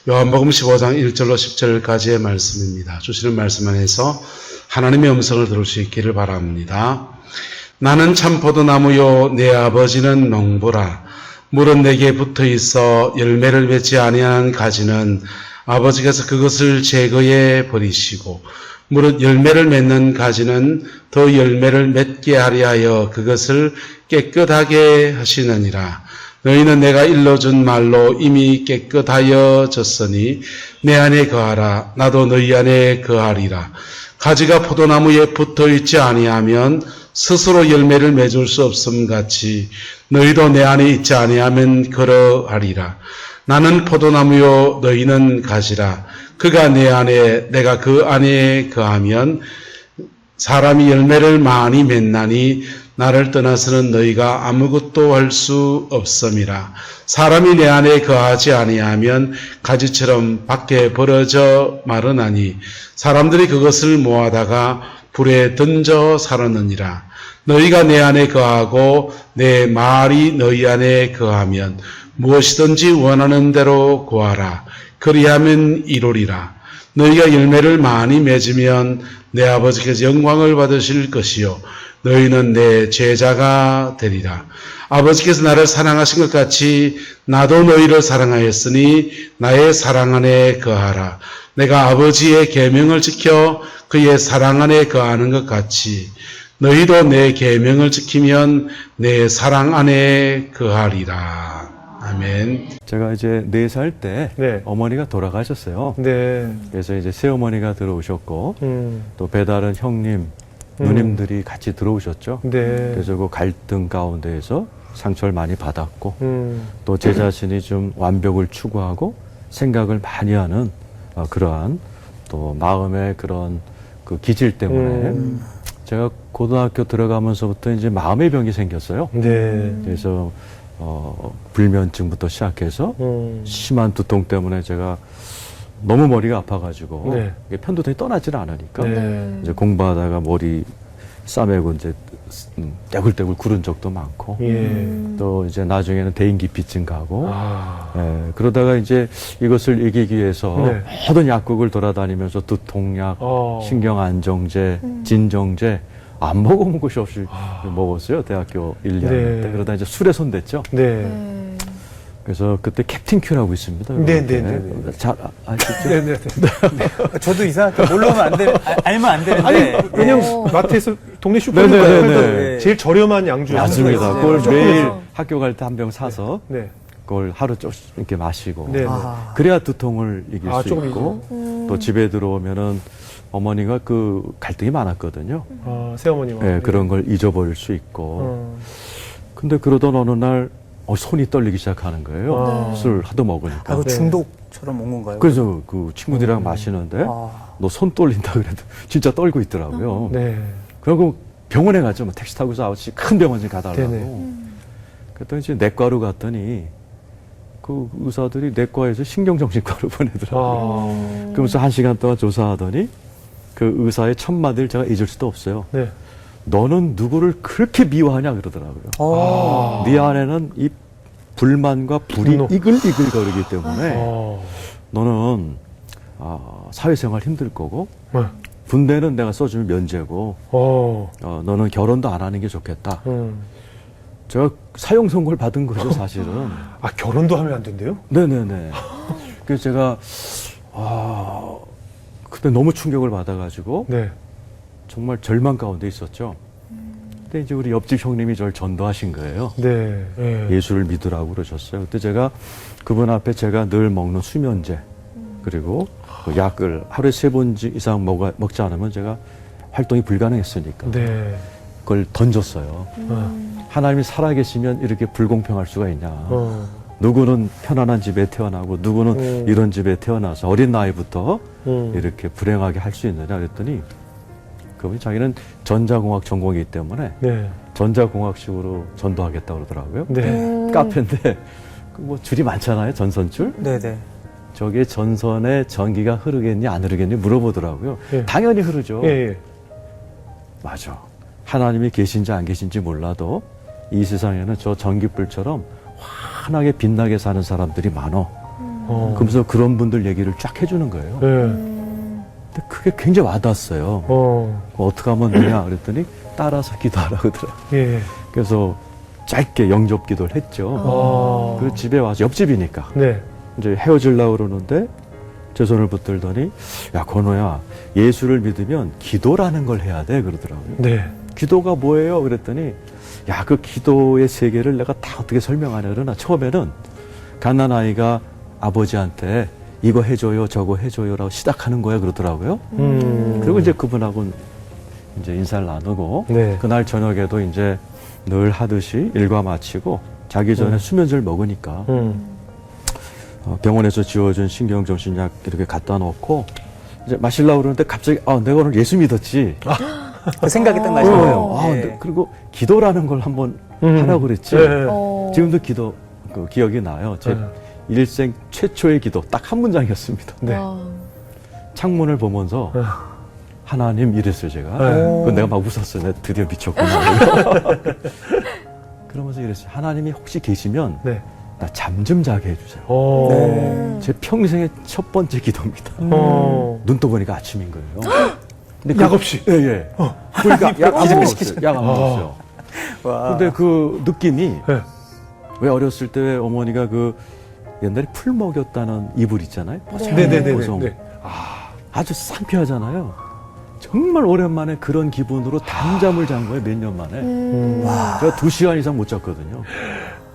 요한복음 15장 1절로 10절까지의 말씀입니다. 주시는 말씀 안에서 하나님의 음성을 들을 수 있기를 바랍니다. 나는 참 포도나무요 내 아버지는 농부라. 물은 내게 붙어 있어 열매를 맺지 아니하는 가지는 아버지께서 그것을 제거해 버리시고, 무릇 열매를 맺는 가지는 더 열매를 맺게 하려 하여 그것을 깨끗하게 하시느니라. 너희는 내가 일러준 말로 이미 깨끗하여졌으니 내 안에 거하라. 나도 너희 안에 거하리라. 가지가 포도나무에 붙어 있지 아니하면 스스로 열매를 맺을 수 없음 같이 너희도 내 안에 있지 아니하면 그러하리라. 나는 포도나무요 너희는 가지라. 그가 내 안에 내가 그 안에 거하면 사람이 열매를 많이 맺나니 나를 떠나서는 너희가 아무것도 할 수 없음이라. 사람이 내 안에 거하지 아니하면 가지처럼 밖에 벌어져 마르나니 사람들이 그것을 모아다가 불에 던져 사르느니라. 너희가 내 안에 거하고 내 말이 너희 안에 거하면 무엇이든지 원하는 대로 구하라. 그리하면 이루리라. 너희가 열매를 많이 맺으면 내 아버지께서 영광을 받으실 것이요 너희는 내 제자가 되리라. 아버지께서 나를 사랑하신 것 같이 나도 너희를 사랑하였으니 나의 사랑 안에 거하라. 내가 아버지의 계명을 지켜 그의 사랑 안에 거하는 것 같이 너희도 내 계명을 지키면 내 사랑 안에 거하리라. 아멘. 제가 이제 4살 때 네. 어머니가 돌아가셨어요. 네. 그래서 이제 새어머니가 들어오셨고 또 배다른 형님, 누님들이 같이 들어오셨죠. 네. 그래서 그 갈등 가운데에서 상처를 많이 받았고 또 제 자신이 좀 완벽을 추구하고 생각을 많이 하는 그러한 또 마음의 그런 그 기질 때문에 제가 고등학교 들어가면서부터 이제 마음의 병이 생겼어요. 네. 그래서 불면증부터 시작해서 심한 두통 때문에 제가 너무 머리가 아파가지고 네. 이게 편도통이 떠나질 않으니까 네. 이제 공부하다가 머리 싸매고 이제 떼굴떼굴 구른 적도 많고 예. 또 이제 나중에는 대인기피증 가고 아. 예, 그러다가 이제 이것을 이기기 위해서 네. 모든 약국을 돌아다니면서 두통약, 신경안정제, 진정제 안 먹어본 곳이 없이 먹었어요. 대학교 1, 2학년 네. 때. 그러다 이제 술에 손댔죠. 네. 그래서 그때 캡틴 큐라고 있습니다. 네. 잘 아시죠? 네. 저도 이상하게 모르면 안 돼, 알면 안 되는데. 아니, 왜냐면 마트에서 동네 슈퍼에서 네. 제일 저렴한 양주. 맞습니다. 네. 그걸 조금해서. 매일 학교 갈 때 한 병 사서 네. 그걸 하루 조금씩 이렇게 마시고 네. 그래야 두통을 이길 수 조금 있고 또 집에 들어오면은 어머니가 그 갈등이 많았거든요. 새어머니와. 네, 그런 걸 잊어버릴 수 있고. 근데 그러던 어느 날 손이 떨리기 시작하는 거예요. 술 하도 먹으니까. 아, 그 중독처럼 온 건가요? 그래서 그 친구들이랑 마시는데 너 손 떨린다 그래도 진짜 떨고 있더라고요. 네. 그리고 병원에 갔죠. 뭐 택시 타고서 아버지 큰 병원에 가달라고. 네네. 그랬더니 이제 내과로 갔더니 그 의사들이 내과에서 신경정신과로 보내더라고요. 그러면서 1시간 동안 조사하더니 그 의사의 첫 마디를 제가 잊을 수도 없어요. 네. 너는 누구를 그렇게 미워하냐 그러더라고요. 네 안에는 이 불만과 불이 분노. 이글이글 거리기 때문에 너는 사회생활 힘들 거고 군대는 내가 써주면 면제고 너는 결혼도 안 하는 게 좋겠다. 제가 사형 선고를 받은 거죠, 사실은. 결혼도 하면 안 된대요? 네네네. 그래서 제가 그때 너무 충격을 받아가지고 네. 정말 절망 가운데 있었죠. 근데 이제 우리 옆집 형님이 저를 전도하신 거예요. 네. 네. 예수를 믿으라고 그러셨어요. 그때 제가 그분 앞에 제가 늘 먹는 수면제 그리고 그 약을 하루에 3번 이상 먹지 않으면 제가 활동이 불가능했으니까 네. 그걸 던졌어요. 하나님이 살아계시면 이렇게 불공평할 수가 있냐. 누구는 편안한 집에 태어나고 누구는 이런 집에 태어나서 어린 나이부터 이렇게 불행하게 할 수 있느냐 그랬더니 그분이 자기는 전자공학 전공이기 때문에 네. 전자공학식으로 전도하겠다고 그러더라고요. 네. 카페인데 뭐 줄이 많잖아요. 전선줄. 네네. 저게 전선에 전기가 흐르겠니 안 흐르겠니 물어보더라고요. 예. 당연히 흐르죠. 예. 맞아. 하나님이 계신지 안 계신지 몰라도 이 세상에는 저 전기불처럼 환하게 빛나게 사는 사람들이 많어. 그러면서 그런 분들 얘기를 쫙 해주는 거예요. 네. 근데 그게 굉장히 와닿았어요. 어떻게 하면 되냐 그랬더니 따라서 기도하라고 하더라고요. 예. 그래서 짧게 영접 기도를 했죠. 그 집에 와서 옆집이니까 네. 이제 헤어지려고 그러는데 제 손을 붙들더니 야 건호야 예수를 믿으면 기도라는 걸 해야 돼 그러더라고요. 네. 기도가 뭐예요? 그랬더니 야 그 기도의 세계를 내가 다 어떻게 설명하냐 그러나 처음에는 갓난아이가 아버지한테 이거 해줘요 저거 해줘요라고 시작하는 거야 그러더라고요. 그리고 이제 그분하고는 이제 인사를 나누고 네. 그날 저녁에도 이제 늘 하듯이 일과 마치고 자기 전에 수면제를 먹으니까 병원에서 지워준 신경정신약 이렇게 갖다 놓고 이제 마시려고 그러는데 갑자기 내가 오늘 예수 믿었지. 그 생각이 딱 나신 거예요. 근데 그리고 기도라는 걸 한번 하라고 그랬지. 네. 지금도 기도 그 기억이 나요. 제 일생 최초의 기도 딱 한 문장이었습니다. 네. 창문을 보면서 하나님 이랬어요 제가. 그 내가 막 웃었어요. 내가 드디어 미쳤구나. 그러면서 이랬어요. 하나님이 혹시 계시면 네. 나 잠 좀 자게 해주세요. 제 평생의 첫 번째 기도입니다. 눈 떠보니까 아침인 거예요. 근데 약 없이? 예, 예. 그러니까 약 안 먹었어요. 약 안 먹었어요. 와. 근데 그 느낌이 네. 왜 어렸을 때 왜 어머니가 그 옛날에 풀 먹였다는 이불 있잖아요. 네네네. 아주 상쾌하잖아요. 정말 오랜만에 그런 기분으로 단잠을 잔 거예요. 몇 년 만에. 제가 2시간 이상 못 잤거든요.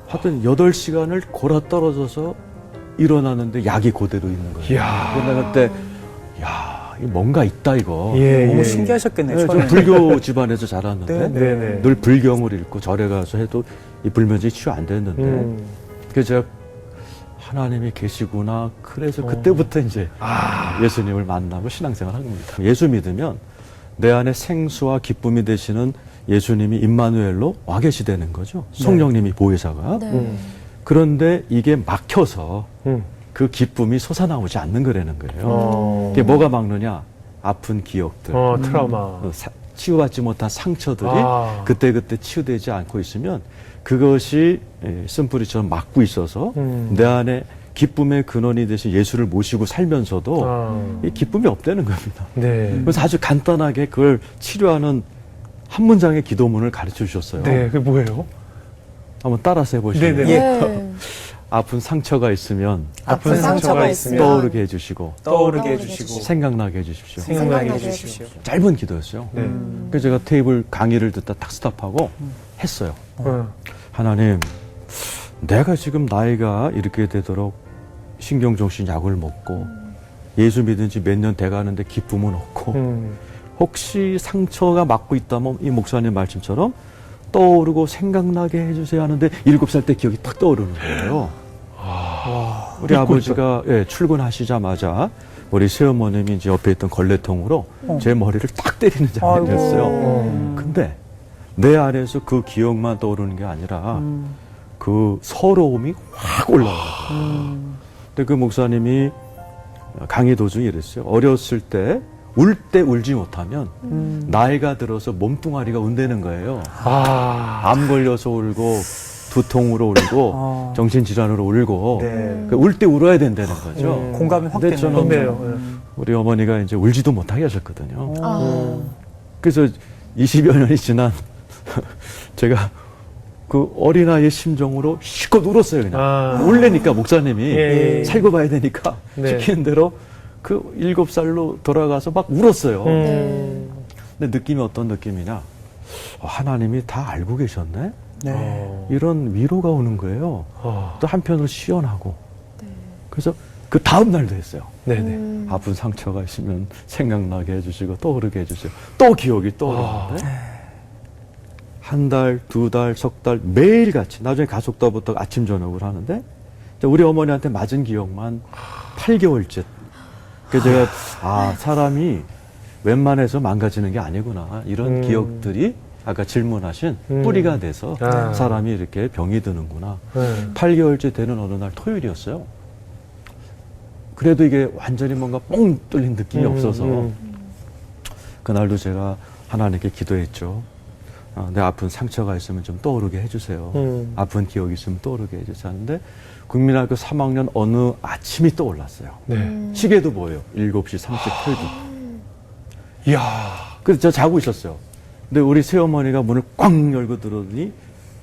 하여튼 8시간을 골아 떨어져서 일어났는데 약이 그대로 있는 거예요. 이야. 그래서 내가 그때 야, 이거 뭔가 있다 이거. 예. 너무 예. 신기하셨겠네요. 네, 저 처음에. 불교 집안에서 자랐는데 네네. 늘 불경을 읽고 절에 가서 해도 이 불면증이 치유 안 됐는데 그래서 제가 하나님이 계시구나. 그래서 그때부터 이제 예수님을 만나고 신앙생활을 한 겁니다. 예수 믿으면 내 안에 생수와 기쁨이 되시는 예수님이 임마누엘로 와 계시다는 거죠. 성령님이 보혜사가. 그런데 이게 막혀서 그 기쁨이 솟아나오지 않는 거라는 거예요. 이게 뭐가 막느냐? 아픈 기억들, 트라우마. 치유받지 못한 상처들이 그때그때 치유되지 않고 있으면 그것이 쓴뿌리처럼 막고 있어서 내 안에 기쁨의 근원이 되신 예수를 모시고 살면서도 이 기쁨이 없다는 겁니다. 네. 그래서 아주 간단하게 그걸 치료하는 한 문장의 기도문을 가르쳐 주셨어요. 네. 그게 뭐예요? 한번 따라서 해보시면 네네. 예. 아픈 상처가 있으면 아픈 상처가 있으면 떠오르게 해주시고 떠오르게 해주시고 생각나게 해주십시오. 생각나게 해주십시오. 짧은 기도였어요. 네. 그래서 제가 테이블 강의를 듣다 딱 스탑하고 했어요. 하나님, 내가 지금 나이가 이렇게 되도록 신경정신 약을 먹고 예수 믿은 지 몇 년 돼가는데 기쁨은 없고 혹시 상처가 막고 있다면 이 목사님 말씀처럼 떠오르고 생각나게 해주세요 하는데 7살 때 기억이 탁 떠오르는 거예요. 우리 아버지가 출근하시자마자 우리 새어머님이 이제 옆에 있던 걸레통으로 제 머리를 딱 때리는 장면이었어요. 근데 내 안에서 그 기억만 떠오르는 게 아니라 그 서러움이 확 올라와요. 근데 그 목사님이 강의 도중에 이랬어요. 어렸을 때 울 때 울지 못하면 나이가 들어서 몸뚱아리가 운다는 거예요. 암 걸려서 울고 두통으로 울고 정신질환으로 울고 네. 울 때 울어야 된다는 거죠. 공감이 확 근데 되네요. 저는 좋네요. 우리 어머니가 이제 울지도 못하게 하셨거든요. 아. 그래서 20여 년이 지난 제가 그 어린아이의 심정으로 실컷 울었어요, 그냥. 울래니까 목사님이 예. 살고 봐야 되니까 네. 시키는 대로 그 7살로 돌아가서 막 울었어요. 네. 근데 느낌이 어떤 느낌이냐? 하나님이 다 알고 계셨네? 네. 이런 위로가 오는 거예요. 또 한편으로 시원하고. 그래서 그 다음 날도 했어요. 네네. 아픈 상처가 있으면 생각나게 해주시고 떠오르게 해주세요. 또 기억이 떠오르는데 한 달, 2달, 석 달 매일같이 나중에 가족도부터 아침 저녁을 하는데 우리 어머니한테 맞은 기억만 8개월째. 그래서 제가 사람이 웬만해서 망가지는 게 아니구나. 이런 기억들이 아까 질문하신 뿌리가 돼서 사람이 이렇게 병이 드는구나. 8개월째 되는 어느 날 토요일이었어요. 그래도 이게 완전히 뭔가 뻥 뚫린 느낌이 없어서 그날도 제가 하나님께 기도했죠. 내 아픈 상처가 있으면 좀 떠오르게 해주세요. 아픈 기억이 있으면 떠오르게 해주세요. 하는데 국민학교 3학년 어느 아침이 떠올랐어요. 네. 시계도 보여요. 7시 38분. 이야. 그래서 저 자고 있었어요. 근데 우리 새어머니가 문을 꽝 열고 들어오더니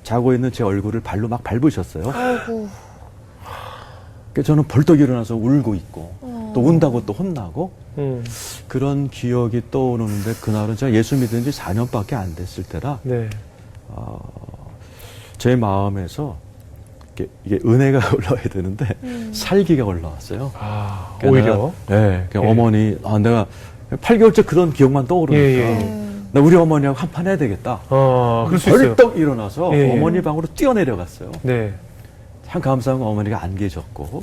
자고 있는 제 얼굴을 발로 막 밟으셨어요. 아이고. 그래서 저는 벌떡 일어나서 울고 있고 또 운다고 또 혼나고 그런 기억이 떠오르는데 그날은 제가 예수 믿은 지 4년밖에 안 됐을 때라 네. 제 마음에서 이게 은혜가 올라와야 되는데 살기가 올라왔어요. 아, 그러니까 오히려. 네, 그러니까 예. 어머니, 내가 8개월째 그런 기억만 떠오르니까 예. 나 우리 어머니하고 한판 해야 되겠다. 그럴 수 있어요. 벌떡 일어나서 예. 어머니 방으로 뛰어내려갔어요. 네. 참 감사한 건 어머니가 안 계셨고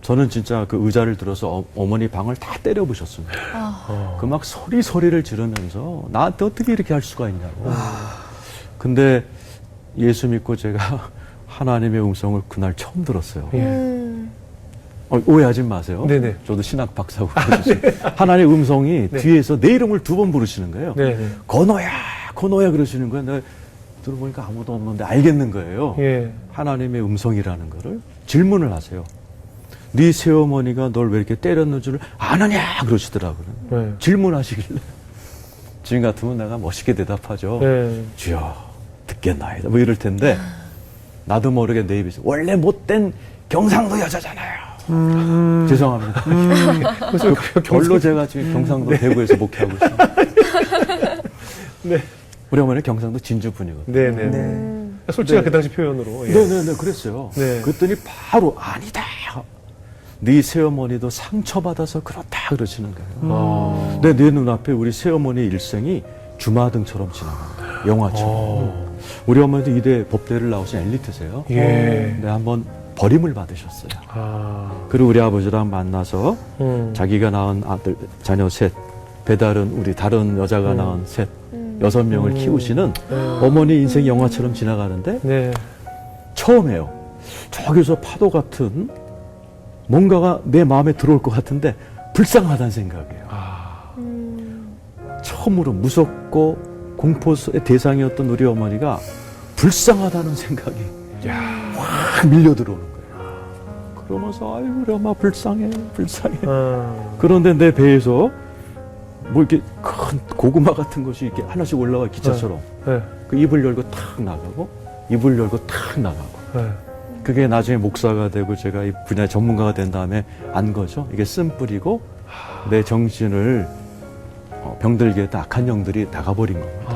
저는 진짜 그 의자를 들어서 어머니 방을 다 때려부셨습니다. 그 막 소리를 지르면서 나한테 어떻게 이렇게 할 수가 있냐고. 근데 예수 믿고 제가 하나님의 음성을 그날 처음 들었어요. 오해하지 마세요. 네네. 저도 신학 박사고 하나님의 음성이 네. 뒤에서 내 이름을 2번 부르시는 거예요. 네. 건호야 그러시는 거예요. 내가 들어보니까 아무도 없는데 알겠는 거예요. 예. 하나님의 음성이라는 거를 질문을 하세요. 네 새어머니가 널 왜 이렇게 때렸는 줄 아느냐 그러시더라고요. 네. 질문하시길래 지금 같으면 내가 멋있게 대답하죠. 네. 주여 듣겠나이다 뭐 이럴 텐데 나도 모르게 내 입에서 원래 못된 경상도 여자잖아요. 죄송합니다. 그래서 별로 제가 지금 경상도 대구에서 목회하고 있습니다. 네. 우리 어머니는 경상도 진주 분이거든요. 네네. 솔직히 그 당시 표현으로. 예. 네네네, 그랬어요. 네. 그랬더니 바로 아니다. 네 새어머니도 상처받아서 그렇다 그러시는 거예요. 근데 내 눈앞에 우리 새어머니 일생이 주마등처럼 지나갑니다. 영화처럼. 우리 어머니도 이대 법대를 나오신 엘리트세요. 예. 근데 한번 버림을 받으셨어요. 그리고 우리 아버지랑 만나서 자기가 낳은 아들, 자녀 셋, 배다른 우리 다른 여자가 낳은 셋, 6명을 키우시는 어머니 인생 영화처럼 지나가는데 네. 처음에요. 저기서 파도 같은 뭔가가 내 마음에 들어올 것 같은데 불쌍하다는 생각이에요. 처음으로 무섭고 공포의 대상이었던 우리 어머니가 불쌍하다는 생각이 확 밀려 들어오는 거예요. 그러면서 아유 우리 엄마 불쌍해. 그런데 내 배에서 뭐 이렇게 큰 고구마 같은 것이 이렇게 하나씩 올라와 기차처럼 네. 그 입을 열고 탁 나가고 입을 열고 탁 나가고 네. 그게 나중에 목사가 되고 제가 이 분야 전문가가 된 다음에 안 거죠. 이게 쓴뿌리고 내 정신을 병들게 했던 악한 영들이 나가버린 겁니다.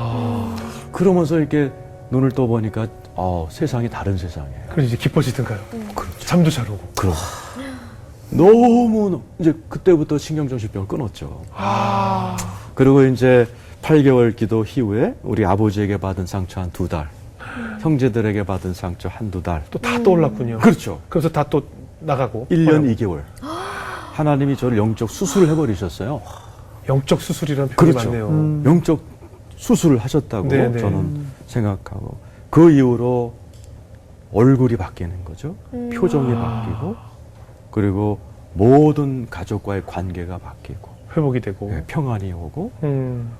그러면서 이렇게 눈을 떠보니까 세상이 다른 세상이에요. 그럼 이제 기뻐지던가요? 그렇죠. 잠도 잘 오고. 그럼 너무 이제 그때부터 신경정신병을 끊었죠. 그리고 이제 8개월 기도 이후에 우리 아버지에게 받은 상처 한 2달, 형제들에게 받은 상처 한두 달. 또 다 떠올랐군요. 그렇죠. 그래서 다 또 나가고. 1년 2개월. 하나님이 저를 영적 수술을 해버리셨어요. 영적 수술이라는 표현이 그렇죠. 많네요. 영적 수술을 하셨다고 네네. 저는 생각하고 그 이후로 얼굴이 바뀌는 거죠. 표정이 바뀌고 그리고 모든 가족과의 관계가 바뀌고 회복이 되고. 네, 평안이 오고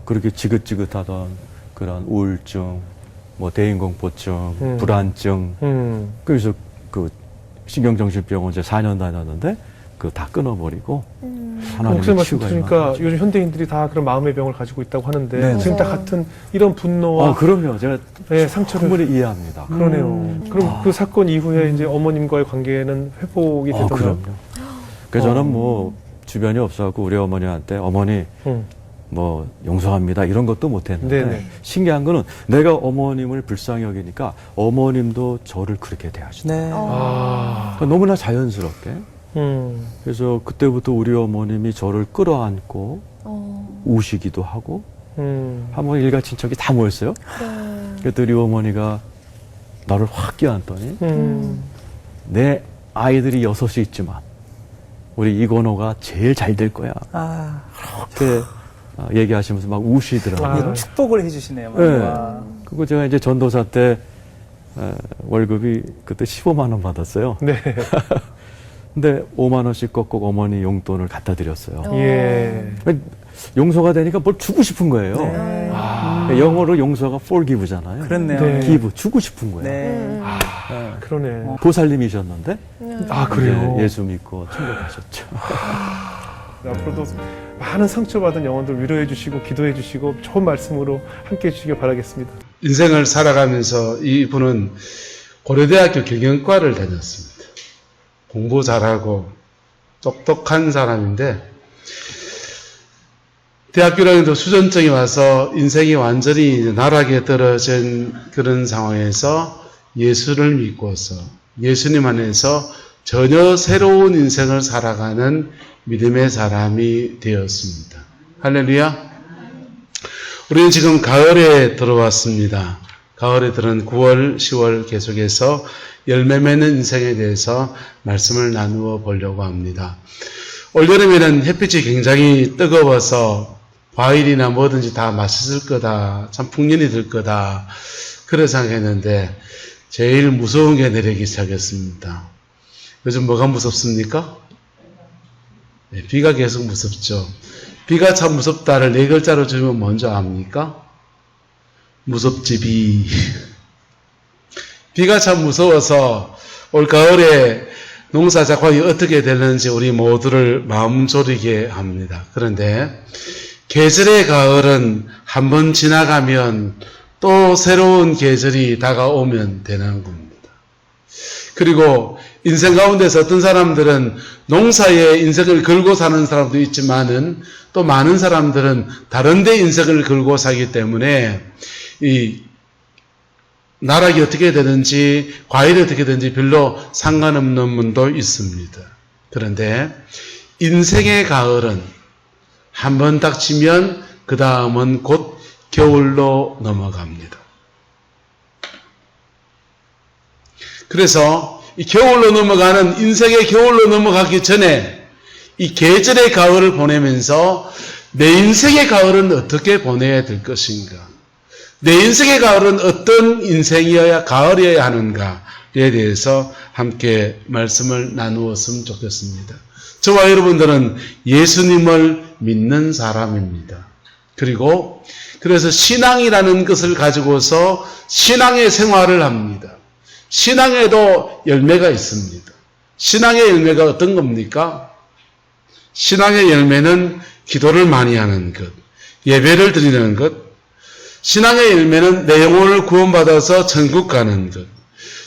그렇게 지긋지긋하던 그런 우울증, 뭐 대인공포증, 불안증 그래서 그 신경정신병원 이제 4년 다녔는데 그거 다 끊어버리고 하나님의 목사님 말씀 치유가 들으니까 임하는 요즘 현대인들이 다 그런 마음의 병을 가지고 있다고 하는데 네네. 지금 다 같은 이런 분노와 그럼요. 제가 예, 상처를 충분히 이해합니다. 그러네요. 그럼 그 사건 이후에 이제 어머님과의 관계는 회복이 되던가요? 그럼요. 그래서 저는 뭐 주변이 없어갖고 우리 어머니한테 어머니 뭐 용서합니다 이런 것도 못했는데 네네. 신기한 거는 내가 어머님을 불쌍히 여기니까 어머님도 저를 그렇게 대하시더라고요. 그러니까 너무나 자연스럽게. 그래서 그때부터 우리 어머님이 저를 끌어안고 우시기도 하고 한번 일가 친척이 다 모였어요. 그랬더니 우리 어머니가 나를 확 껴안더니 내 아이들이 6이 있지만 우리 이건호가 제일 잘 될 거야. 그렇게 얘기하시면서 막 우시더라고요. 축복을 해주시네요. 네. 그리고 제가 이제 전도사 때 월급이 그때 15만 원 받았어요. 네. 근데 5만 원씩 꺾고 어머니 용돈을 갖다 드렸어요. 예. 용서가 되니까 뭘 주고 싶은 거예요. 아. 영어로 용서가 forgive잖아요. 그렇네요. 네. give, 주고 싶은 거예요. 네. 그러네. 보살님이셨는데 아, 그래요? 이제 예수 믿고 천국 가셨죠. 앞으로도 많은 상처받은 영혼들 위로해 주시고 기도해 주시고 좋은 말씀으로 함께 해 주시길 바라겠습니다. 인생을 살아가면서 이분은 고려대학교 경영과를 다녔습니다. 공부 잘하고 똑똑한 사람인데 대학교 다니면서 수전증이 와서 인생이 완전히 나락에 떨어진 그런 상황에서 예수를 믿고서 예수님 안에서 전혀 새로운 인생을 살아가는 믿음의 사람이 되었습니다. 할렐루야. 우리는 지금 가을에 들어왔습니다. 가을에 들은 9월, 10월 계속해서 열매 맺는 인생에 대해서 말씀을 나누어 보려고 합니다. 올여름에는 햇빛이 굉장히 뜨거워서 과일이나 뭐든지 다 맛있을 거다. 참 풍년이 들 거다. 그래 생각했는데 제일 무서운 게 내리기 시작했습니다. 요즘 뭐가 무섭습니까? 네, 비가 계속 무섭죠. 비가 참 무섭다를 4글자로 주면 먼저 압니까? 무섭지 비. 비가 참 무서워서 올 가을에 농사 작황이 어떻게 되는지 우리 모두를 마음 졸이게 합니다. 그런데 계절의 가을은 한번 지나가면 또 새로운 계절이 다가오면 되는 겁니다. 그리고 인생 가운데서 어떤 사람들은 농사에 인생을 걸고 사는 사람도 있지만은 또 많은 사람들은 다른 데 인생을 걸고 사기 때문에 이 나락이 어떻게 되는지 과일이 어떻게 되는지 별로 상관없는 분도 있습니다. 그런데 인생의 가을은 한번 닥치면 그 다음은 곧 겨울로 넘어갑니다. 그래서 이 겨울로 넘어가는 인생의 겨울로 넘어가기 전에 이 계절의 가을을 보내면서 내 인생의 가을은 어떻게 보내야 될 것인가? 내 인생의 가을은 어떤 인생이어야 가을이어야 하는가에 대해서 함께 말씀을 나누었으면 좋겠습니다. 저와 여러분들은 예수님을 믿는 사람입니다. 그리고 그래서 신앙이라는 것을 가지고서 신앙의 생활을 합니다. 신앙에도 열매가 있습니다. 신앙의 열매가 어떤 겁니까? 신앙의 열매는 기도를 많이 하는 것, 예배를 드리는 것, 신앙의 열매는 내 영혼을 구원받아서 천국 가는 것,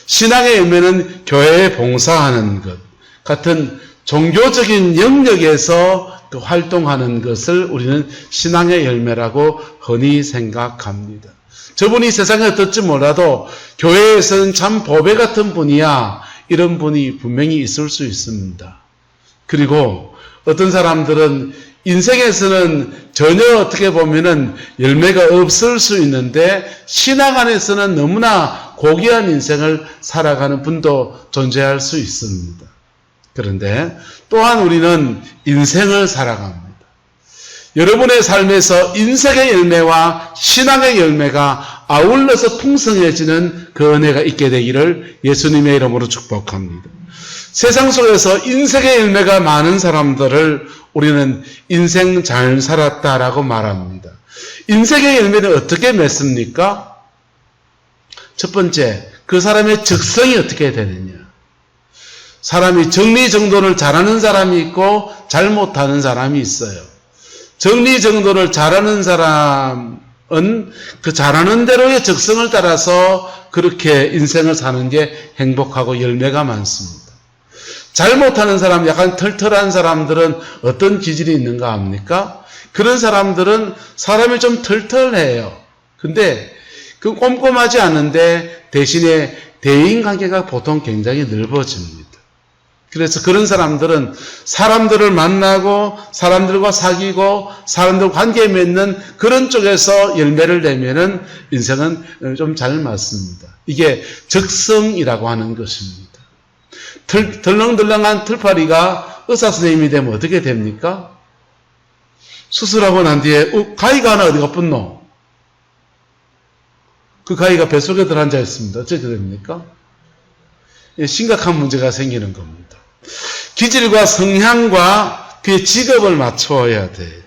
신앙의 열매는 교회에 봉사하는 것 같은 종교적인 영역에서 그 활동하는 것을 우리는 신앙의 열매라고 흔히 생각합니다. 저분이 세상에 어떨지 몰라도 교회에서는 참 보배 같은 분이야, 이런 분이 분명히 있을 수 있습니다. 그리고 어떤 사람들은 인생에서는 전혀 어떻게 보면은 열매가 없을 수 있는데 신앙 안에서는 너무나 고귀한 인생을 살아가는 분도 존재할 수 있습니다. 그런데 또한 우리는 인생을 살아갑니다. 여러분의 삶에서 인생의 열매와 신앙의 열매가 아울러서 풍성해지는 그 은혜가 있게 되기를 예수님의 이름으로 축복합니다. 세상 속에서 인생의 열매가 많은 사람들을 우리는 인생 잘 살았다라고 말합니다. 인생의 열매는 어떻게 맺습니까? 첫 번째, 그 사람의 적성이 어떻게 되느냐. 사람이 정리정돈을 잘하는 사람이 있고 잘 못하는 사람이 있어요. 정리정돈을 잘하는 사람은 그 잘하는 대로의 적성을 따라서 그렇게 인생을 사는 게 행복하고 열매가 많습니다. 잘 못하는 사람, 약간 털털한 사람들은 어떤 기질이 있는가 합니까? 그런 사람들은 사람이 좀 털털해요. 근데 그 꼼꼼하지 않은데 대신에 대인관계가 보통 굉장히 넓어집니다. 그래서 그런 사람들은 사람들을 만나고 사람들과 사귀고 사람들 관계 맺는 그런 쪽에서 열매를 내면은 인생은 좀 잘 맞습니다. 이게 적성이라고 하는 것입니다. 덜렁덜렁한 털파리가 의사 선생님이 되면 어떻게 됩니까? 수술하고 난 뒤에 가위가 하나 어디가 붙노? 그 가위가 뱃속에 들어앉아 있습니다. 어떻게 됩니까? 심각한 문제가 생기는 겁니다. 기질과 성향과 그의 직업을 맞추어야 돼요.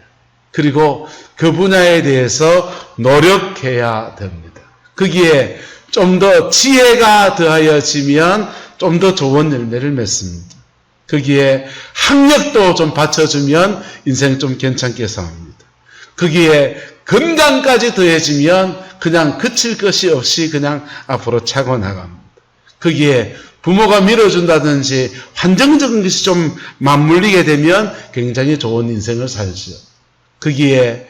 그리고 그 분야에 대해서 노력해야 됩니다. 거기에 좀 더 지혜가 더하여지면 좀 더 좋은 열매를 맺습니다. 거기에 학력도 좀 받쳐주면 인생 좀 괜찮게 삽니다. 거기에 건강까지 더해지면 그냥 그칠 것이 없이 그냥 앞으로 차고 나갑니다. 거기에 부모가 밀어준다든지 환경적인 것이 좀 맞물리게 되면 굉장히 좋은 인생을 살죠. 거기에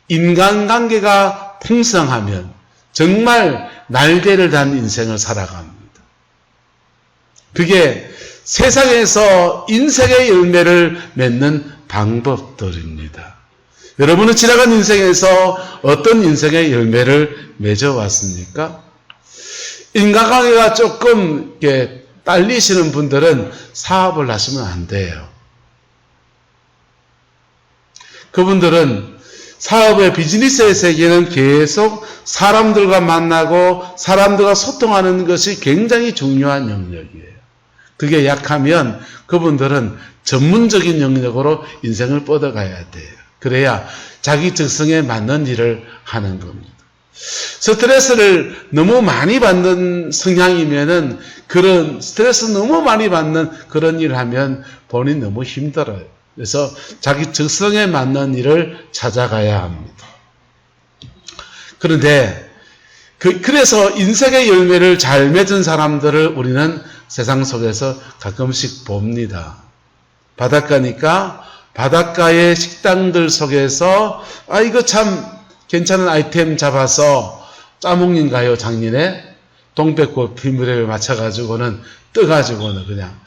인간관계가 풍성하면 정말 날개를 단 인생을 살아갑니다. 그게 세상에서 인생의 열매를 맺는 방법들입니다. 여러분은 지나간 인생에서 어떤 인생의 열매를 맺어왔습니까? 인간관계가 조금 이렇게 딸리시는 분들은 사업을 하시면 안 돼요. 그분들은 사업의 비즈니스의 세계는 계속 사람들과 만나고 사람들과 소통하는 것이 굉장히 중요한 영역이에요. 그게 약하면 그분들은 전문적인 영역으로 인생을 뻗어가야 돼요. 그래야 자기 적성에 맞는 일을 하는 겁니다. 스트레스를 너무 많이 받는 성향이면은 그런 스트레스 너무 많이 받는 그런 일을 하면 본인이 너무 힘들어요. 그래서 자기 적성에 맞는 일을 찾아가야 합니다. 그런데 그래서 인생의 열매를 잘 맺은 사람들을 우리는 세상 속에서 가끔씩 봅니다. 바닷가니까 바닷가의 식당들 속에서 이거 참 괜찮은 아이템 잡아서 짜먹는가요 작년에? 동백꽃 피무렵에 맞춰가지고는 떠가지고는 그냥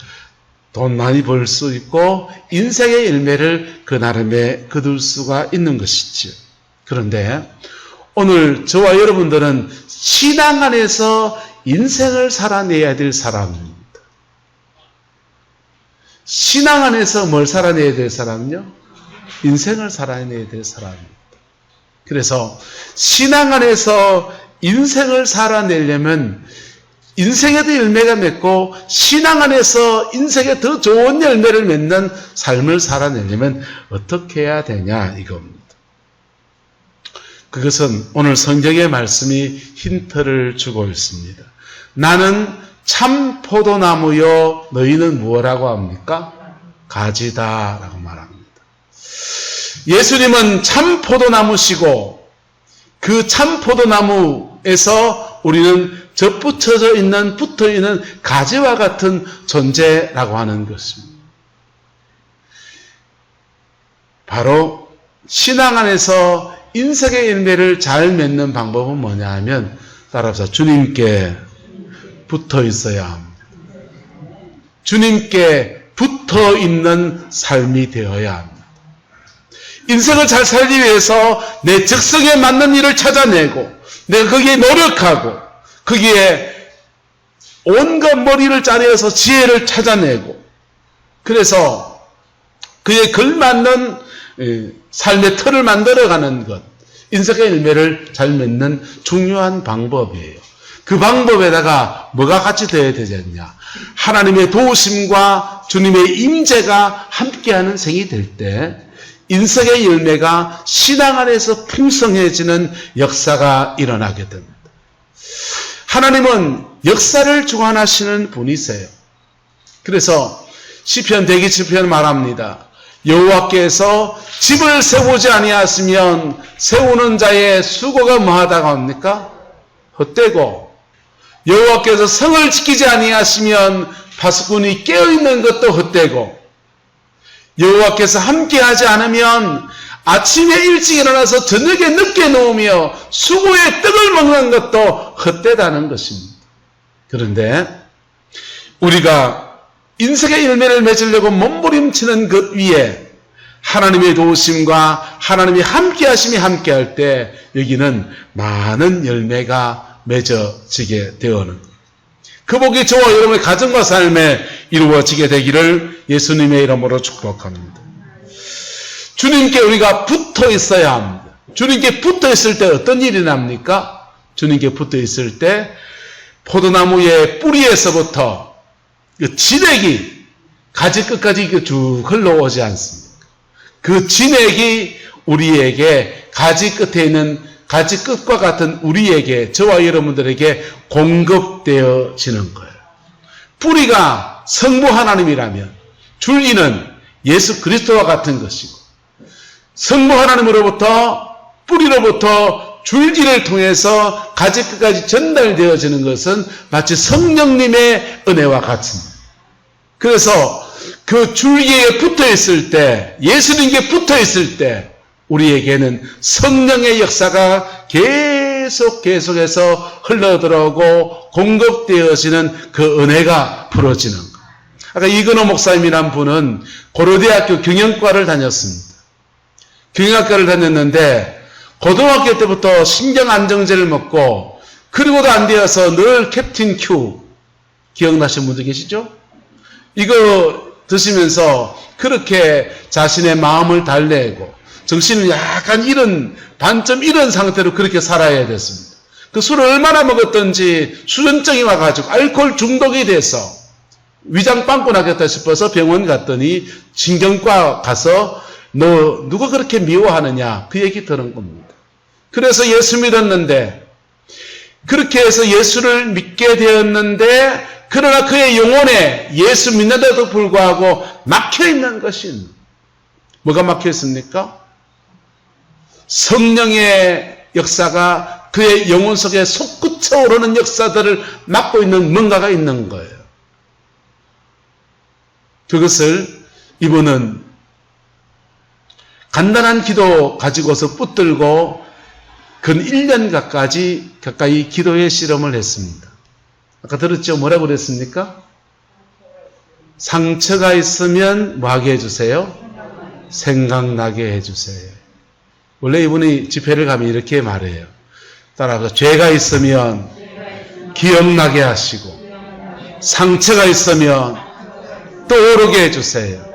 돈 많이 벌 수 있고 인생의 열매를 그 나름에 거둘 수가 있는 것이죠. 그런데 오늘 저와 여러분들은 신앙 안에서 인생을 살아내야 될 사람입니다. 신앙 안에서 뭘 살아내야 될 사람은요? 인생을 살아내야 될 사람입니다. 그래서 신앙 안에서 인생을 살아내려면 인생에도 열매가 맺고 신앙 안에서 인생에 더 좋은 열매를 맺는 삶을 살아내려면 어떻게 해야 되냐 이겁니다. 그것은 오늘 성경의 말씀이 힌트를 주고 있습니다. 나는 참 포도나무요 너희는 무엇이라고 합니까? 가지다 라고 말합니다. 예수님은 참 포도나무시고 그 참 포도나무에서 우리는 접붙여져 있는 붙어있는 가지와 같은 존재라고 하는 것입니다. 바로 신앙 안에서 인생의 열매를 잘 맺는 방법은 뭐냐 하면 따라서 주님께 붙어 있어야 합니다. 주님께 붙어 있는 삶이 되어야 합니다. 인생을 잘 살기 위해서 내 적성에 맞는 일을 찾아내고 내가 거기에 노력하고 거기에 온갖 머리를 짜내어서 지혜를 찾아내고 그래서 그에 걸맞는 삶의 틀을 만들어가는 것 인생의 열매를 잘 맺는 중요한 방법이에요. 그 방법에다가 뭐가 같이 되어야 되겠냐? 하나님의 도우심과 주님의 임재가 함께하는 생이 될 때 인생의 열매가 신앙 안에서 풍성해지는 역사가 일어나게 됩니다. 하나님은 역사를 주관하시는 분이세요. 그래서 시편 127편 말합니다. 여호와께서 집을 세우지 아니하시면 세우는 자의 수고가 뭐하다고 합니까? 헛되고 여호와께서 성을 지키지 아니하시면 파수꾼이 깨어있는 것도 헛되고 여호와께서 함께하지 않으면 아침에 일찍 일어나서 저녁에 늦게 누우며 수고의 떡을 먹는 것도 헛되다는 것입니다. 그런데 우리가 인생의 열매를 맺으려고 몸부림치는 것 위에 하나님의 도우심과 하나님의 함께하심이 함께할 때 여기는 많은 열매가 맺어지게 되어는 그 복이 저와 여러분의 가정과 삶에 이루어지게 되기를 예수님의 이름으로 축복합니다. 주님께 우리가 붙어 있어야 합니다. 주님께 붙어 있을 때 어떤 일이 납니까? 주님께 붙어 있을 때 포도나무의 뿌리에서부터 그 진액이 가지 끝까지 쭉 흘러오지 않습니까? 그 진액이 우리에게 가지 끝에 있는 가지 끝과 같은 우리에게, 저와 여러분들에게 공급되어지는 거예요. 뿌리가 성부 하나님이라면 줄기는 예수 그리스도와 같은 것이고, 성부 하나님으로부터 뿌리로부터 줄기를 통해서 가지 끝까지 전달되어지는 것은 마치 성령님의 은혜와 같습니다. 그래서 그 줄기에 붙어 있을 때, 예수님께 붙어 있을 때 우리에게는 성령의 역사가 계속해서 흘러들어오고 공급되어지는 그 은혜가 풀어지는 것. 아까 이근호 목사님이란 분은 고려대학교 경영과를 다녔습니다. 경영학과를 다녔는데 고등학교 때부터 신경안정제를 먹고, 그리고도 안 되어서 늘 캡틴 Q, 기억나시는 분들 계시죠? 이거 드시면서 그렇게 자신의 마음을 달래고 정신을 약간 잃은, 반쯤 잃은 상태로 그렇게 살아야 됐습니다. 그 술을 얼마나 먹었던지 수전증이 와가지고 알코올 중독이 돼서 위장 빵꾸 나겠다 싶어서 병원 갔더니 신경과 가서 너 누가 그렇게 미워하느냐, 그 얘기 들은 겁니다. 그래서 예수 믿었는데, 그렇게 해서 예수를 믿게 되었는데, 그러나 그의 영혼에 예수 믿는데도 불구하고 막혀있는 것이, 뭐가 막혀있습니까? 성령의 역사가 그의 영혼 속에 솟구쳐 오르는 역사들을 막고 있는 뭔가가 있는 거예요. 그것을 이분은 간단한 기도 가지고서 붙들고 근 1년 가까이 기도의 실험을 했습니다. 아까 들었죠? 뭐라고 그랬습니까? 상처가 있으면 뭐하게 해주세요? 생각나게 해주세요. 원래 이분이 집회를 가면 이렇게 말해요. 따라서 죄가 있으면 기억나게 하시고, 상처가 있으면 떠오르게 해주세요.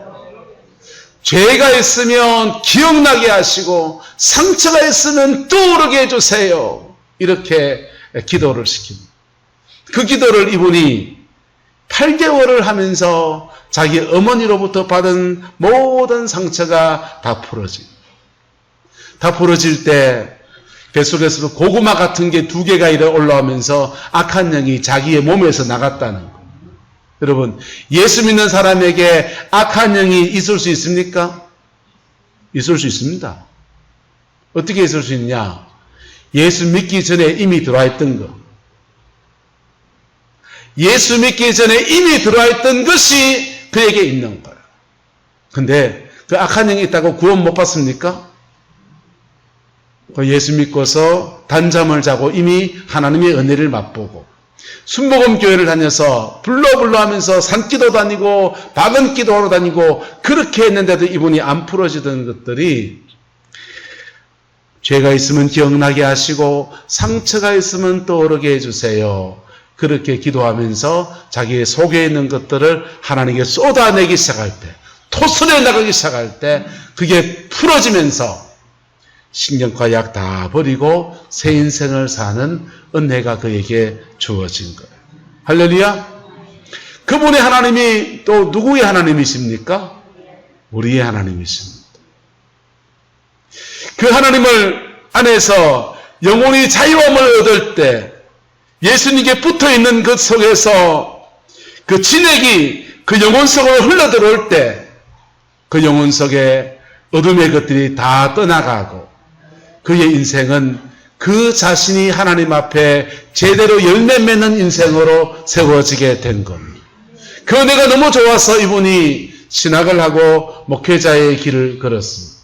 죄가 있으면 기억나게 하시고, 상처가 있으면 떠오르게 해주세요. 이렇게 기도를 시킵니다. 그 기도를 이분이 8개월을 하면서 자기 어머니로부터 받은 모든 상처가 다 풀어집니다. 다 풀어질 때 뱃속에서 고구마 같은 게 2개가 이래 올라오면서 악한 영이 자기의 몸에서 나갔다는 거예요. 여러분, 예수 믿는 사람에게 악한 영이 있을 수 있습니까? 있을 수 있습니다. 어떻게 있을 수 있냐? 예수 믿기 전에 이미 들어와 있던 것. 예수 믿기 전에 이미 들어와 있던 것이 그에게 있는 거예요. 근데 그 악한 영이 있다고 구원 못 받습니까? 예수 믿고서 단잠을 자고 이미 하나님의 은혜를 맛보고, 순복음 교회를 다녀서 불러 하면서 산기도 다니고 박은 기도하러 다니고 그렇게 했는데도 이분이 안 풀어지던 것들이, 죄가 있으면 기억나게 하시고 상처가 있으면 떠오르게 해주세요. 그렇게 기도하면서 자기의 속에 있는 것들을 하나님께 쏟아내기 시작할 때, 토설해 나가기 시작할 때 그게 풀어지면서 신경과 약 다 버리고 새 인생을 사는 은혜가 그에게 주어진 거예요. 할렐루야. 그분의 하나님이 또 누구의 하나님이십니까? 우리의 하나님이십니다. 그 하나님을 안에서 영혼이 자유함을 얻을 때, 예수님께 붙어있는 그 속에서 그 진액이 그 영혼 속으로 흘러들어올 때, 그 영혼 속에 어둠의 것들이 다 떠나가고 그의 인생은 그 자신이 하나님 앞에 제대로 열매 맺는 인생으로 세워지게 된 겁니다. 그 은혜가 너무 좋아서 이분이 신학을 하고 목회자의 길을 걸었습니다.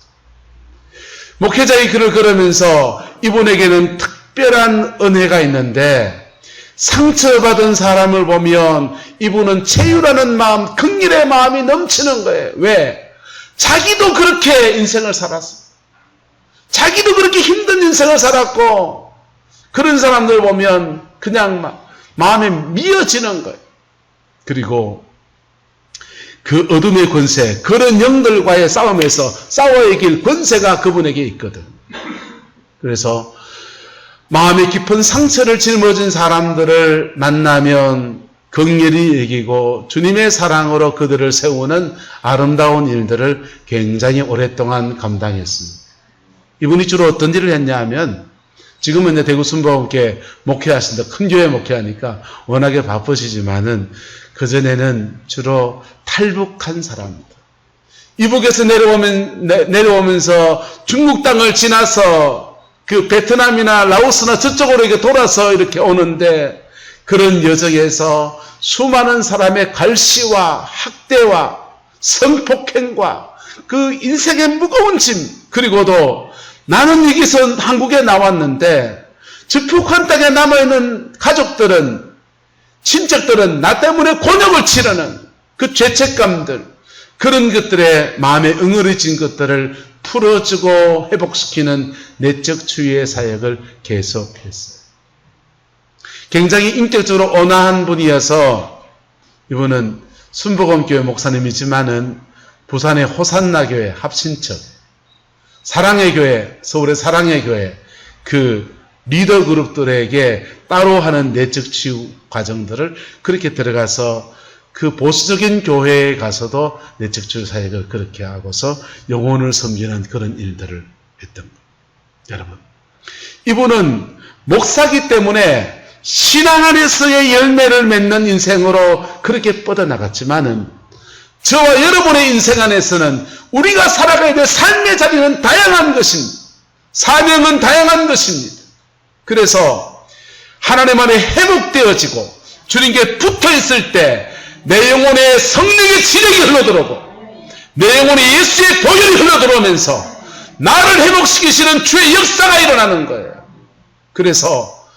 목회자의 길을 걸으면서 이분에게는 특별한 은혜가 있는데, 상처받은 사람을 보면 이분은 채유라는 마음, 긍휼의 마음이 넘치는 거예요. 왜? 자기도 그렇게 인생을 살았어. 자기도 그렇게 힘든 인생을 살았고, 그런 사람들 보면 그냥 마음에 미어지는 거예요. 그리고 그 어둠의 권세, 그런 영들과의 싸움에서 싸워야 이길 권세가 그분에게 있거든. 그래서 마음에 깊은 상처를 짊어진 사람들을 만나면 긍휼히 여기고 주님의 사랑으로 그들을 세우는 아름다운 일들을 굉장히 오랫동안 감당했습니다. 이분이 주로 어떤 일을 했냐 하면 지금은 이제 대구 순복음교회 목회하신다. 큰 교회 목회하니까 워낙에 바쁘시지만은 그전에는 주로 탈북한 사람입니다. 이북에서 내려오면서 중국 땅을 지나서 그 베트남이나 라오스나 저쪽으로 이렇게 돌아서 이렇게 오는데 그런 여정에서 수많은 사람의 갈시와 학대와 성폭행과 그 인생의 무거운 짐, 그리고도 나는 여기서 한국에 나왔는데 저 북한 땅에 남아있는 가족들은, 친척들은 나 때문에 곤욕을 치르는 그 죄책감들, 그런 것들에 마음에 응어리진 것들을 풀어주고 회복시키는 내적 치유의 사역을 계속했어요. 굉장히 인격적으로 온화한 분이어서 이분은 순복음교회 목사님이지만은 부산의 호산나 교회 합신처, 사랑의 교회, 서울의 사랑의 교회 그 리더 그룹들에게 따로 하는 내적 치유 과정들을 그렇게 들어가서 그 보수적인 교회에 가서도 내적 치유 사역을 그렇게 하고서 영혼을 섬기는 그런 일들을 했던 거예요. 여러분, 이분은 목사기 때문에 신앙 안에서의 열매를 맺는 인생으로 그렇게 뻗어나갔지만은 저와 여러분의 인생 안에서는 우리가 살아가야 될 삶의 자리는 다양한 것입니다. 사명은 다양한 것입니다. 그래서 하나님 안에 회복되어지고 주님께 붙어있을 때 내 영혼에 성령의 지력이 흘러들어오고 내 영혼에 예수의 보혈이 흘러들어오면서 나를 회복시키시는 주의 역사가 일어나는 거예요. 그래서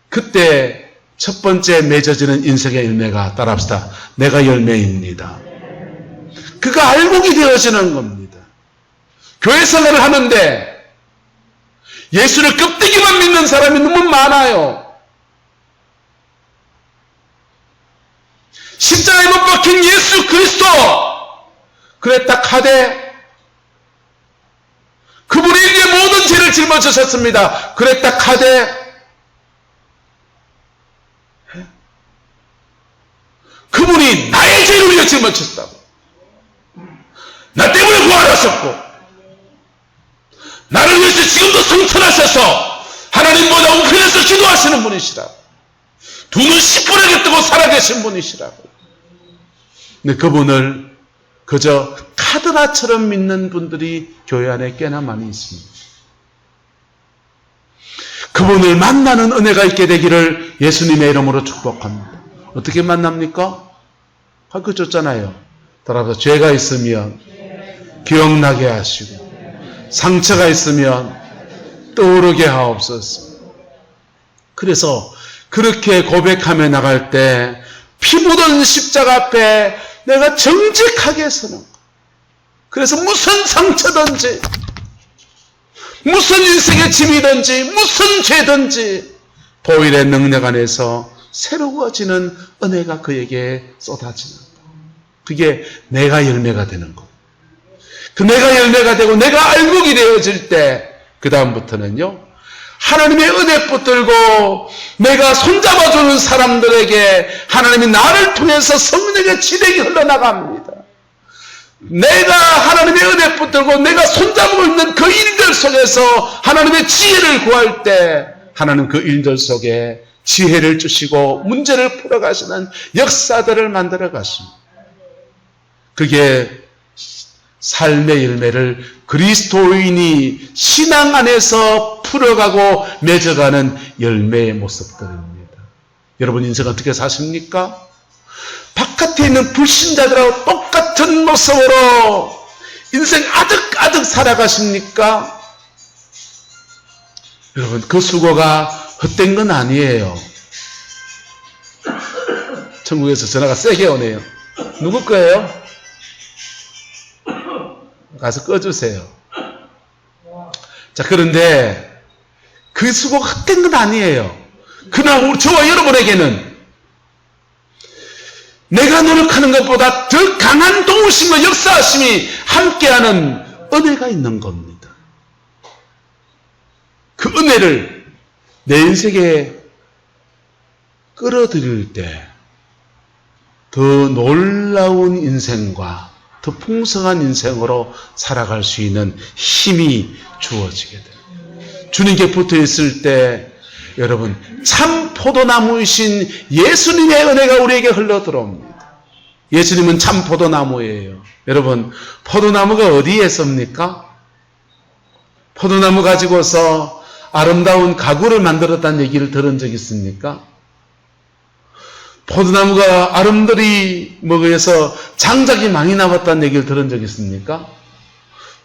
그때 첫 번째 맺어지는 인생의 열매가, 따라합시다, 내가 열매입니다. 그가 알곡이 되어지는 겁니다. 교회 생활을 하는데 예수를 껍데기만 믿는 사람이 너무 많아요. 십자가에 못 박힌 예수 그리스도, 그랬다 카되 그분이 이제 모든 죄를 짊어지셨습니다. 그랬다 카되 그분이 나의 죄를 위해 짊어지셨다고, 나 때문에 부활하셨고 나를 위해서 지금도 성천하셔서 하나님보다 우편에서 기도하시는 분이시라고, 두 눈 시퍼렇게 뜨고 살아계신 분이시라고. 근데 그분을 그저 카드라처럼 믿는 분들이 교회 안에 꽤나 많이 있습니다. 그분을 만나는 은혜가 있게 되기를 예수님의 이름으로 축복합니다. 어떻게 만납니까? 아까 줬잖아요. 따라서 죄가 있으면 기억나게 하시고 상처가 있으면 떠오르게 하옵소서. 그래서 그렇게 고백하며 나갈 때 피 묻은 십자가 앞에 내가 정직하게 서는 것. 그래서 무슨 상처든지 무슨 인생의 짐이든지 무슨 죄든지 보일의 능력 안에서 새로워지는 은혜가 그에게 쏟아지는 것. 그게 내가 열매가 되는 것. 그 내가 열매가 되고 내가 알곡이 되어질 때 그 다음부터는요, 하나님의 은혜 붙들고 내가 손잡아주는 사람들에게 하나님이 나를 통해서 성령의 지력이 흘러나갑니다. 내가 하나님의 은혜 붙들고 내가 손잡고 있는 그 일들 속에서 하나님의 지혜를 구할 때 하나님 그 일들 속에 지혜를 주시고 문제를 풀어가시는 역사들을 만들어 가십니다. 그게 삶의 열매를 그리스도인이 신앙 안에서 풀어가고 맺어가는 열매의 모습들입니다. 여러분 인생 어떻게 사십니까? 바깥에 있는 불신자들하고 똑같은 모습으로 인생 아득아득 살아가십니까? 여러분 그 수고가 헛된 건 아니에요. 천국에서 전화가 세게 오네요. 누구 거예요? 가서 꺼주세요. 자, 그런데 그 수고가 헛된 건 아니에요. 그러나 저와 여러분에게는 내가 노력하는 것보다 더 강한 도우심과 역사하심이 함께하는 은혜가 있는 겁니다. 그 은혜를 내 인생에 끌어들일 때 더 놀라운 인생과 더 풍성한 인생으로 살아갈 수 있는 힘이 주어지게 됩니다. 주님께 붙어 있을 때 여러분 참 포도나무이신 예수님의 은혜가 우리에게 흘러 들어옵니다. 예수님은 참 포도나무예요. 여러분 포도나무가 어디에 섭니까? 포도나무 가지고서 아름다운 가구를 만들었다는 얘기를 들은 적 있습니까? 포도나무가 아름드리 먹어서 장작이 많이 남았다는 얘기를 들은 적 있습니까?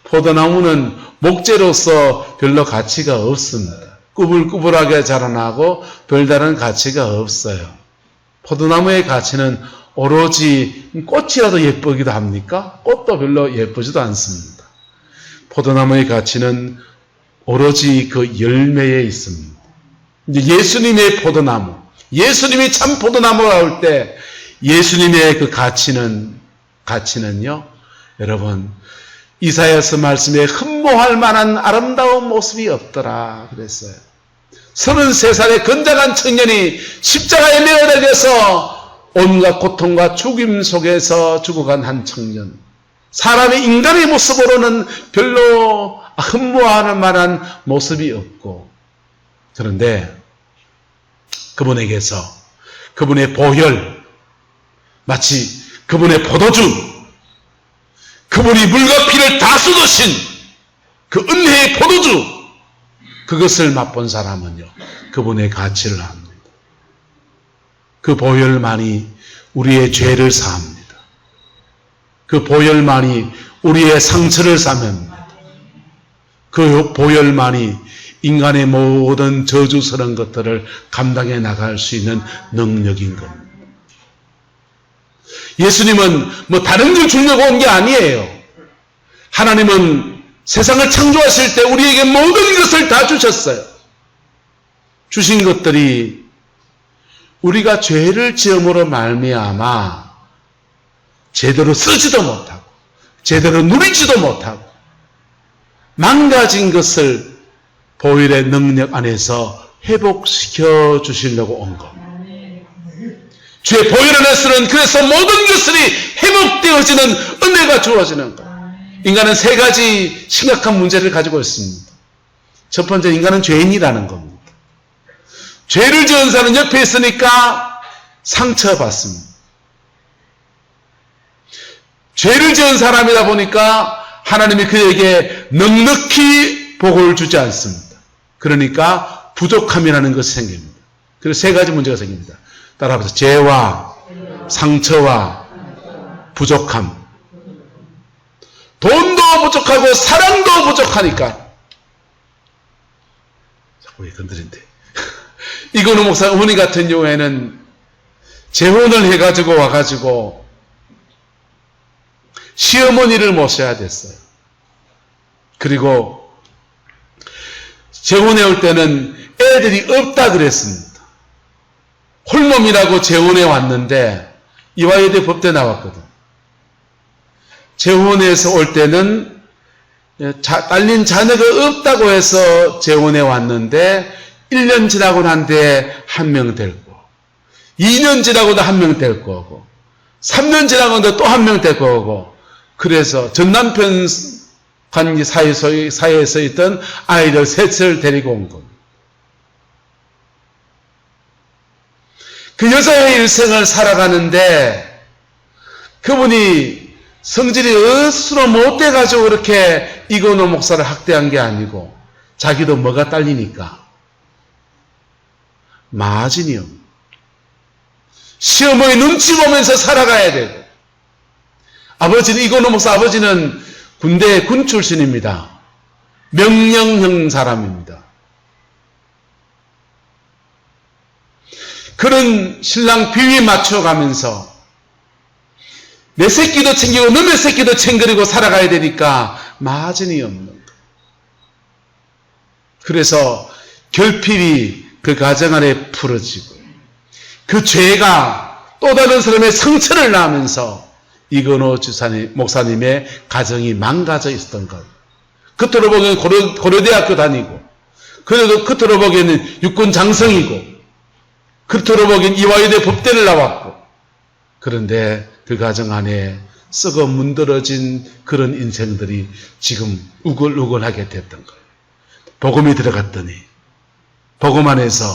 포도나무는 목재로서 별로 가치가 없습니다. 꾸불꾸불하게 자라나고 별다른 가치가 없어요. 포도나무의 가치는 오로지 꽃이라도 예쁘기도 합니까? 꽃도 별로 예쁘지도 않습니다. 포도나무의 가치는 오로지 그 열매에 있습니다. 이제 예수님의 포도나무, 예수님이 참 포도나무가 올 때 예수님의 그 가치는요, 여러분, 이사야서 말씀에 흠모할 만한 아름다운 모습이 없더라 그랬어요. 33살의 건장한 청년이 십자가에 매어달려서 온갖 고통과 죽임 속에서 죽어간 한 청년. 사람의 인간의 모습으로는 별로 흠모할 만한 모습이 없고, 그런데 그분에게서 그분의 보혈, 마치 그분의 포도주, 그분이 물과 피를 다 쏟으신 그 은혜의 포도주, 그것을 맛본 사람은요, 그분의 가치를 압니다. 그 보혈만이 우리의 죄를 사합니다. 그 보혈만이 우리의 상처를 사맵니다. 그 보혈만이 인간의 모든 저주스러운 것들을 감당해 나갈 수 있는 능력인 겁니다. 예수님은 뭐 다른 걸 주려고 온 게 아니에요. 하나님은 세상을 창조하실 때 우리에게 모든 것을 다 주셨어요. 주신 것들이 우리가 죄를 지음으로 말미암아 제대로 쓰지도 못하고 제대로 누리지도 못하고 망가진 것을 보혈의 능력 안에서 회복시켜 주시려고 온 것. 주의 보혈 안에서는 그래서 모든 것들이 회복되어지는 은혜가 주어지는 것. 인간은 세 가지 심각한 문제를 가지고 있습니다. 첫 번째, 인간은 죄인이라는 겁니다. 죄를 지은 사람은 옆에 있으니까 상처받습니다. 죄를 지은 사람이다 보니까 하나님이 그에게 넉넉히 복을 주지 않습니다. 그러니까 부족함이라는 것이 생깁니다. 그래서 세 가지 문제가 생깁니다. 따라합시다. 죄와 상처와 부족함. 돈도 부족하고 사랑도 부족하니까. 자꾸 왜 건드린대. 이건우 목사 어머니 같은 경우에는 재혼을 해가지고 와가지고 시어머니를 모셔야 됐어요. 그리고 재혼해 올 때는 애들이 없다 그랬습니다. 홀몸이라고 재혼해 왔는데 이화여대 법대 나왔거든. 재혼해서 올 때는 딸린 자녀가 없다고 해서 재혼해 왔는데 1년 지나고 난 뒤에 한 명 데리고 2년 지나고도 한 명 데리고 오고 3년 지나고도 또 한 명 데리고 오고 그래서 전 남편 관계 사이에서 있던 아이들 셋을 데리고 온 겁니다. 그 여자의 일생을 살아가는데 그분이 성질이 억수로 못돼가지고 그렇게 이건호 목사를 학대한 게 아니고 자기도 뭐가 딸리니까 마진이요. 시어머니 눈치 보면서 살아가야 되고 아버지는 이건호 목사 아버지는 군대 군 출신입니다. 명령형 사람입니다. 그런 신랑 비위 맞춰가면서 내 새끼도 챙기고 너네 새끼도 챙기고 살아가야 되니까 마진이 없는 거예요. 그래서 결핍이 그 가정 안에 풀어지고 그 죄가 또 다른 사람의 상처를 낳으면서 이건호 목사님의 가정이 망가져 있었던 것. 겉으로 보기엔 고려대학교 다니고 그래도 겉으로 보기에는 육군 장성이고 겉으로 보기엔 이화여대 법대를 나왔고 그런데 그 가정 안에 썩어 문드러진 그런 인생들이 지금 우글우글하게 됐던 거예요. 복음이 들어갔더니 복음 안에서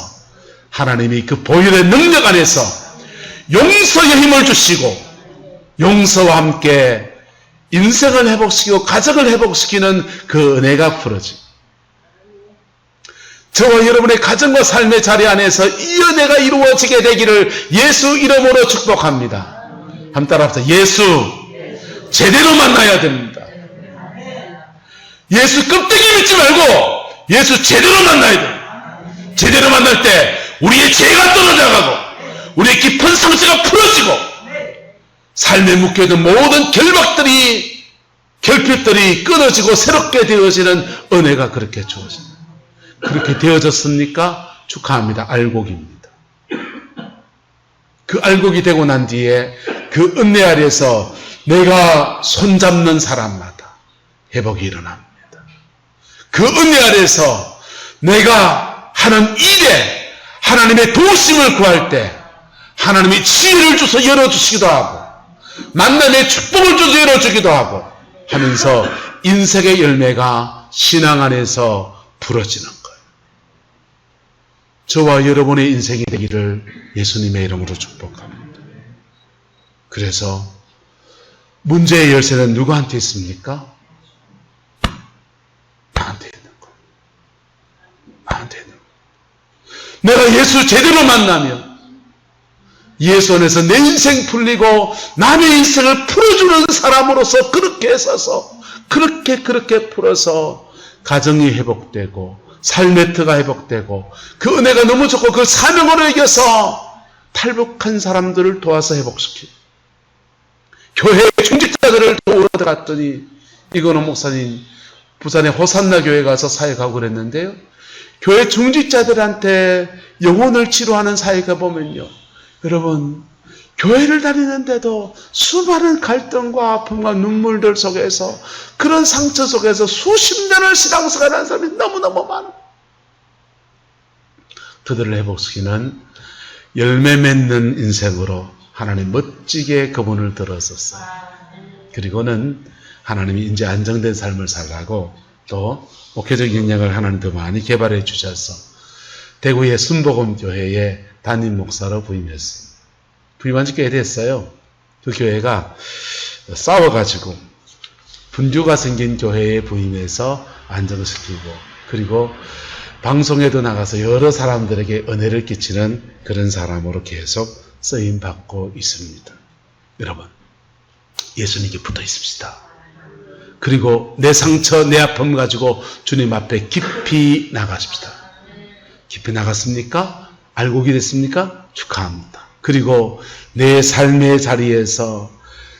하나님이 그 보혈의 능력 안에서 용서의 힘을 주시고 용서와 함께 인생을 회복시키고 가정을 회복시키는 그 은혜가 풀어지고 저와 여러분의 가정과 삶의 자리 안에서 이 은혜가 이루어지게 되기를 예수 이름으로 축복합니다. 한번 따라합시다. 예수 제대로 만나야 됩니다. 예수 껍데기 믿지 말고 예수 제대로 만나야 됩니다. 제대로 만날 때 우리의 죄가 떨어져가고 우리의 깊은 상처가 풀어지고 삶에 묶여있는 모든 결핍들이 끊어지고 새롭게 되어지는 은혜가 그렇게 주어집니다. 그렇게 되어졌습니까? 축하합니다. 알곡입니다. 그 알곡이 되고 난 뒤에 그 은혜 아래에서 내가 손잡는 사람마다 회복이 일어납니다. 그 은혜 아래에서 내가 하는 일에 하나님의 도우심을 구할 때 하나님이 지혜를 주서 열어주시기도 하고 만남의 축복을 주서 열어주기도 하고 하면서 인생의 열매가 신앙 안에서 부러지는 거예요. 저와 여러분의 인생이 되기를 예수님의 이름으로 축복합니다. 그래서 문제의 열쇠는 누구한테 있습니까? 나한테 있는 거예요. 나한테 있는 거예요. 내가 예수 제대로 만나면 예수 안에서 내 인생 풀리고 남의 인생을 풀어주는 사람으로서 그렇게 서서 그렇게 풀어서 가정이 회복되고 삶의 터가 회복되고 그 은혜가 너무 좋고 그 사명으로 이겨서 탈북한 사람들을 도와서 회복시키고 교회의 중직자들을 도우러 들어갔더니 이거는 목사님 부산의 호산나 교회 가서 사역하고 그랬는데요. 교회 중직자들한테 영혼을 치료하는 사역에 보면요. 여러분 교회를 다니는데도 수많은 갈등과 아픔과 눈물들 속에서 그런 상처 속에서 수십 년을 신앙생활하는 사람이 너무너무 많아요. 그들을 회복시키는 열매 맺는 인생으로 하나님 멋지게 그분을 들었었어요. 그리고는 하나님이 이제 안정된 삶을 살라고 또 목회적 역량을 하나님 더 많이 개발해 주셔서 대구의 순복음교회에 담임 목사로 부임했습니다. 부임한 지 꽤 됐어요. 그 교회가 싸워가지고 분주가 생긴 교회에 부임해서 안정을 시키고 그리고 방송에도 나가서 여러 사람들에게 은혜를 끼치는 그런 사람으로 계속 쓰임받고 있습니다. 여러분 예수님께 붙어 있읍시다. 그리고 내 상처 내 아픔 가지고 주님 앞에 깊이 나가십시다. 깊이 나갔습니까? 알곡이 됐습니까? 축하합니다. 그리고 내 삶의 자리에서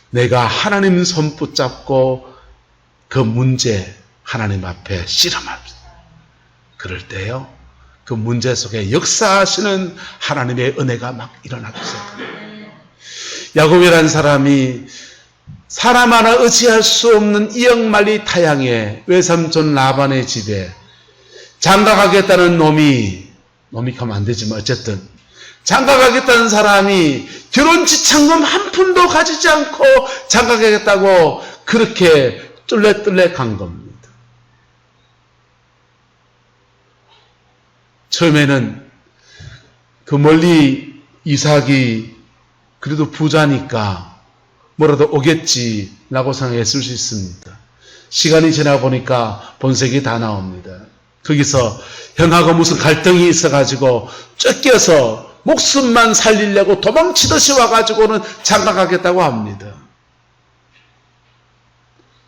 내가 하나님 손 붙잡고 그 문제 하나님 앞에 씨름합니다. 그럴 때요 그 문제 속에 역사하시는 하나님의 은혜가 막 일어나기 시작합니다. 야곱이라는 사람이 사람 하나 의지할 수 없는 이역만리 타향의 외삼촌 라반의 집에 장가가겠다는 놈이 하면 안 되지만 어쨌든 장가가겠다는 사람이 결혼 지참금 한 푼도 가지지 않고 장가가겠다고 그렇게 뚫레뚫레 간 겁니다. 처음에는 그 멀리 이삭이 그래도 부자니까 뭐라도 오겠지라고 생각했을 수 있습니다. 시간이 지나 보니까 본색이 다 나옵니다. 거기서 형하고 무슨 갈등이 있어가지고 쫓겨서 목숨만 살리려고 도망치듯이 와가지고는 장가가겠다고 합니다.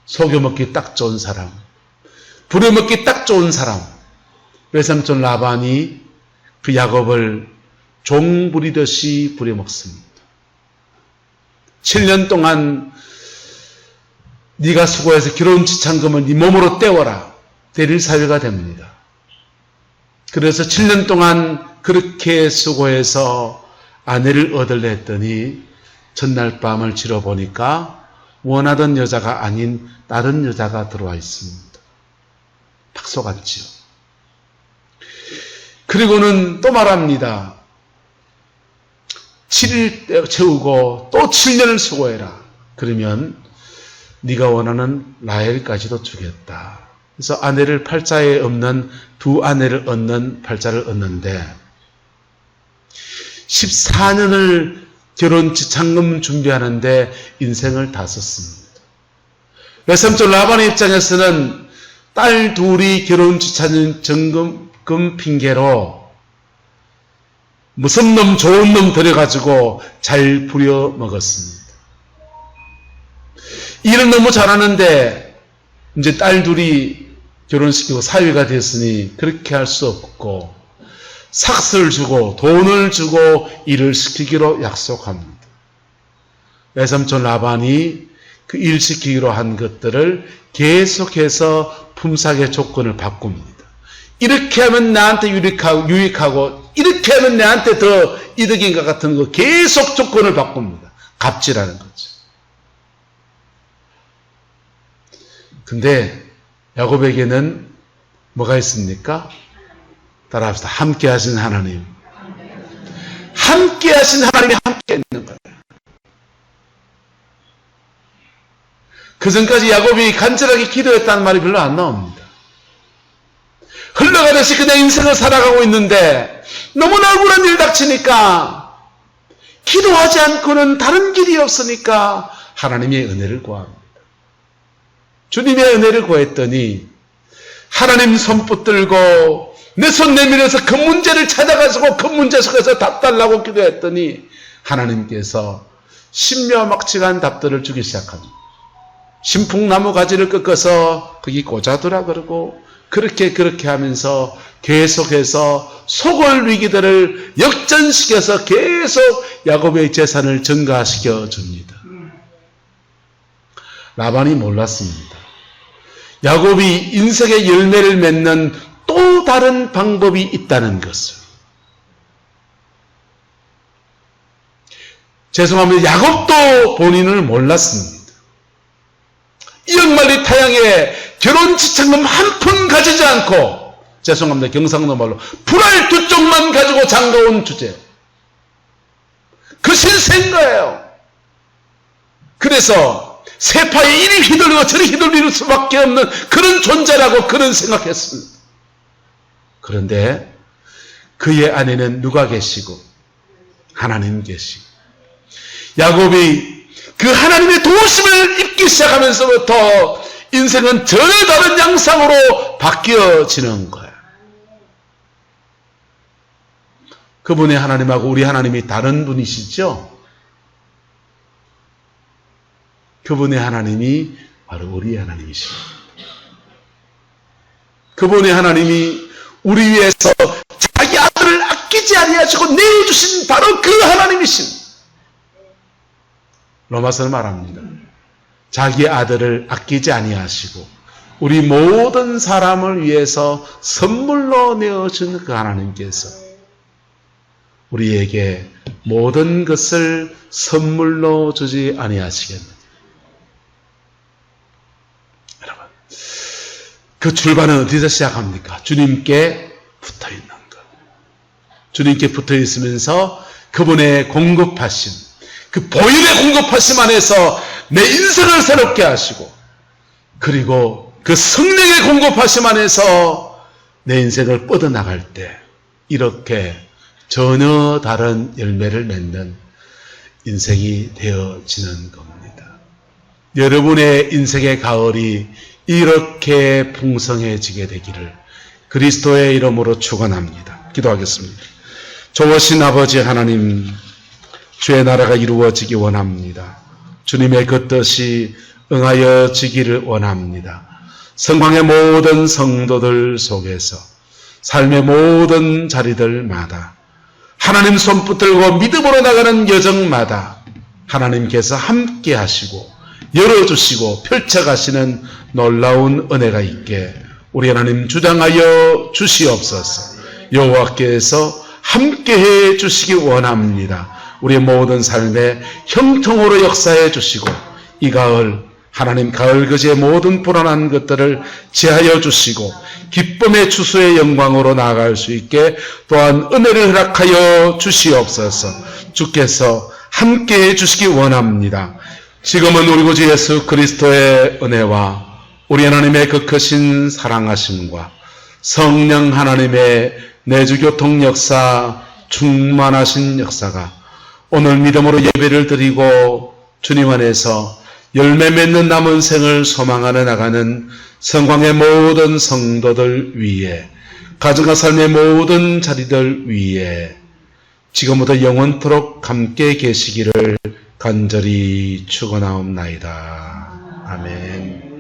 속여먹기 딱 좋은 사람, 부려먹기 딱 좋은 사람, 외삼촌 라반이 그 야곱을 종 부리듯이 부려먹습니다. 7년 동안 네가 수고해서 결혼 지참금을 네 몸으로 떼워라. 대릴 사유가 됩니다. 그래서 7년 동안 그렇게 수고해서 아내를 얻으려 했더니 전날 밤을 지러보니까 원하던 여자가 아닌 다른 여자가 들어와 있습니다. 팍 속았지요. 그리고는 또 말합니다. 7일 채우고 또 7년을 수고해라. 그러면 네가 원하는 라헬까지도 주겠다. 그래서 아내를 팔자에 없는 두 아내를 얻는 팔자를 얻는데 14년을 결혼 지참금 준비하는데 인생을 다 썼습니다. 외삼촌 라반의 입장에서는 딸 둘이 결혼 지참금 핑계로 무슨 놈 좋은 놈 들여가지고 잘 부려 먹었습니다. 일은 너무 잘하는데 이제 딸 둘이 결혼시키고 사위가 됐으니 그렇게 할 수 없고 삭스를 주고 돈을 주고 일을 시키기로 약속합니다. 외삼촌 라반이 그 일 시키기로 한 것들을 계속해서 품삯의 조건을 바꿉니다. 이렇게 하면 나한테 유익하고 이렇게 하면 나한테 더 이득인 것 같은 거 계속 조건을 바꿉니다. 갑질하는 거죠. 근데 야곱에게는 뭐가 있습니까? 따라합시다. 함께 하신 하나님. 함께 하신 하나님이 함께 있는 거예요. 그 전까지 야곱이 간절하게 기도했다는 말이 별로 안 나옵니다. 흘러가듯이 그냥 인생을 살아가고 있는데 너무나 억울한 일 닥치니까 기도하지 않고는 다른 길이 없으니까 하나님의 은혜를 구합니다. 주님의 은혜를 구했더니 하나님 손 붙들고 내 손 내밀어서 그 문제를 찾아가지고 그 문제 속에서 답 달라고 기도했더니 하나님께서 신묘막측한 답들을 주기 시작합니다. 신풍나무 가지를 꺾어서 거기 꽂아두라 그러고 그렇게 하면서 계속해서 소골 위기들을 역전시켜서 계속 야곱의 재산을 증가시켜 줍니다. 라반이 몰랐습니다. 야곱이 인생의 열매를 맺는 또 다른 방법이 있다는 것을. 죄송합니다. 야곱도 본인을 몰랐습니다. 이역만리 타양에 결혼 지참금 한 푼 가지지 않고, 죄송합니다. 경상도 말로 불알 두 쪽만 가지고 장가온 주제. 그 신세인 거예요. 그래서 세파에 이리 휘둘리고 저리 휘둘릴 수밖에 없는 그런 존재라고 그런 생각했습니다. 그런데 그의 안에는 누가 계시고 하나님 계시고 야곱이 그 하나님의 도우심을 입기 시작하면서부터 인생은 전혀 다른 양상으로 바뀌어지는 거예요. 그분의 하나님하고 우리 하나님이 다른 분이시죠? 그분의 하나님이 바로 우리의 하나님이십니다. 그분의 하나님이 우리 위해서 자기 아들을 아끼지 아니하시고 내어주신 바로 그 하나님이십니다. 로마서는 말합니다. 자기 아들을 아끼지 아니하시고 우리 모든 사람을 위해서 선물로 내어준 그 하나님께서 우리에게 모든 것을 선물로 주지 아니하시겠느냐. 여러분, 그 출발은 어디서 시작합니까? 주님께 붙어있는 것. 주님께 붙어있으면서 그분의 공급하심, 그 보혈의 공급하심 안에서 내 인생을 새롭게 하시고, 그리고 그 성령의 공급하심 안에서 내 인생을 뻗어나갈 때 이렇게 전혀 다른 열매를 맺는 인생이 되어지는 겁니다. 여러분의 인생의 가을이 이렇게 풍성해지게 되기를 그리스도의 이름으로 축원합니다. 기도하겠습니다. 좋으신 아버지 하나님, 주의 나라가 이루어지기 원합니다. 주님의 그 뜻이 응하여지기를 원합니다. 성광의 모든 성도들 속에서 삶의 모든 자리들마다 하나님 손 붙들고 믿음으로 나가는 여정마다 하나님께서 함께 하시고 열어주시고 펼쳐가시는 놀라운 은혜가 있게 우리 하나님 주장하여 주시옵소서. 여호와께서 함께해 주시기 원합니다. 우리의 모든 삶에 형통으로 역사해 주시고 이 가을 하나님 가을거지의 모든 불안한 것들을 제하여 주시고 기쁨의 추수의 영광으로 나아갈 수 있게 또한 은혜를 허락하여 주시옵소서. 주께서 함께 해주시기 원합니다. 지금은 우리 구주 예수 그리스도의 은혜와 우리 하나님의 그 크신 사랑하심과 성령 하나님의 내주교통 역사, 충만하신 역사가 오늘 믿음으로 예배를 드리고 주님 안에서 열매 맺는 남은 생을 소망하며 나가는 성광의 모든 성도들 위에, 가정과 삶의 모든 자리들 위에 지금부터 영원토록 함께 계시기를 간절히 축원하옵나이다. 아멘.